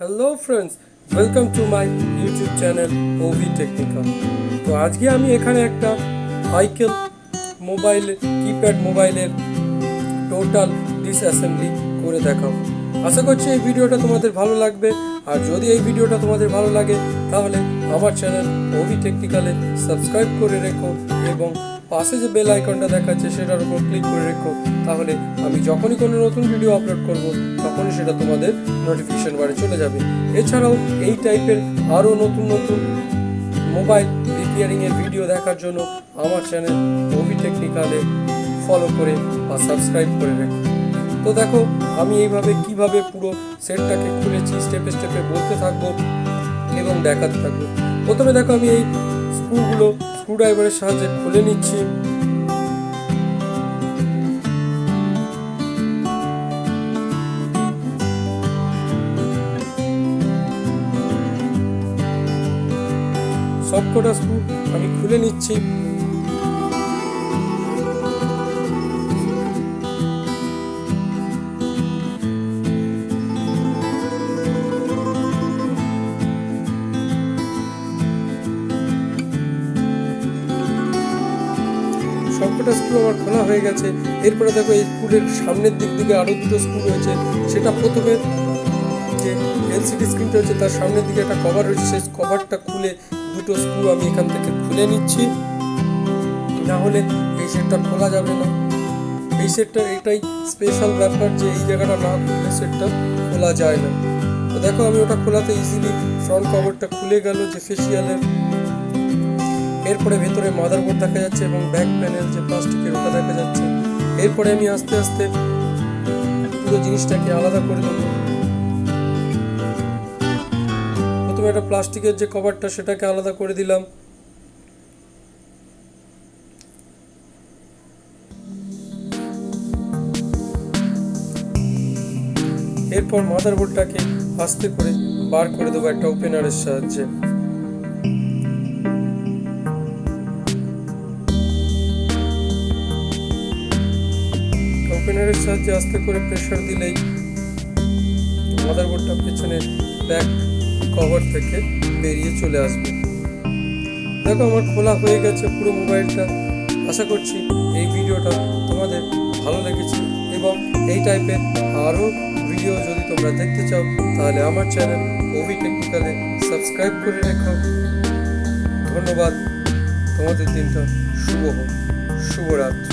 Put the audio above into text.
Hello friends, welcome to my YouTube channel Ovi technical. তো আজকে আমি এখানে একটা আইকেল কিপ্যাড মোবাইলের টোটাল ডিসঅ্যাসেম্বলি করে দেখাবো। আশা করছি এই ভিডিওটা তোমাদের ভালো লাগবে। আর যদি এই ভিডিওটা তোমাদের ভালো লাগে তাহলে আমার চ্যানেল ওভি টেকনিক্যালে সাবস্ক্রাইব করে রেখো এবং পাশে যে বেল আইকনটা দেখাচ্ছে সেটার উপর ক্লিক করে রেখো। তাহলে আমি যখনই কোনো নতুন ভিডিও আপলোড করব তখনই সেটা তোমাদের নোটিফিকেশন বারে চলে যাবে। এছাড়াও এই টাইপের আরও নতুন নতুন মোবাইল রিপেয়ারিংয়ের ভিডিও দেখার জন্য আমার চ্যানেল ওভি টেকনিক্যালে ফলো করে বা সাবস্ক্রাইব করে রেখো। তো দেখো আমি এইভাবে কিভাবে পুরো সেটটাকে খুলেছি স্টেপে স্টেপে বলতে থাকবো এবং দেখাতে থাকবো। প্রথমে দেখো আমি এই স্ক্রুড্রাইভারের সাহায্যে খুলে নিচ্ছি। সবকটা স্ক্রু আমি খুলে নিচ্ছি। সবকটা স্ক্রু আমার খোলা হয়ে গেছে। এরপরে দেখো এই স্ক্রুর সামনের দিক থেকে আরও দুটো স্ক্রু রয়েছে। সেটা প্রথমে যে এলসিডি স্ক্রিনটা হচ্ছে তার সামনের দিকে একটা কভার রয়েছে, সেই কভারটা খুলে দুটো স্ক্রু আমি এখান থেকে খুলে নিচ্ছি, না হলে এই সেটটা খোলা যাবে না। এই সেটটার এটাই স্পেশাল ব্যাপার যে এই জায়গাটা না খুললে সেটটা খোলা যায় না। তো দেখো আমি ওটা খোলাতে ইজিলি ফ্রন্ট কভারটা খুলে গেল যে ফেসিয়ালের। এরপরে ভেতরে মাদারবোর্ড দেখা যাচ্ছে এবং ব্যাক প্যানেল যে প্লাস্টিকের ওটা দেখা যাচ্ছে। এরপরে আমি আস্তে আস্তে পুরো জিনিসটাকে আলাদা করে দেবো। প্রথমে একটা প্লাস্টিকের যে কভারটা সেটাকে আলাদা করে দিলাম। এরপর মাদারবোর্ডটাকে আস্তে করে বার করে দেবো একটা ওপেনারের সাহায্যে। ওপেনারের সাহায্যে আস্তে করে প্রেসার দিলেই মাদারবোর্ডটা পেছনে ব্যাক কভার থেকে বেরিয়ে চলে আসবে। দেখো আমার খোলা হয়ে গেছে পুরো মোবাইলটা। আশা করছি এই ভিডিওটা তোমাদের ভালো লেগেছে এবং এই টাইপের আরও ভিডিও যদি তোমরা দেখতে চাও তাহলে আমার চ্যানেল ওভি টেকনিক্যালে সাবস্ক্রাইব করে রেখো। ধন্যবাদ, তোমাদের দিনটা শুভ হোক, শুভরাত্রি।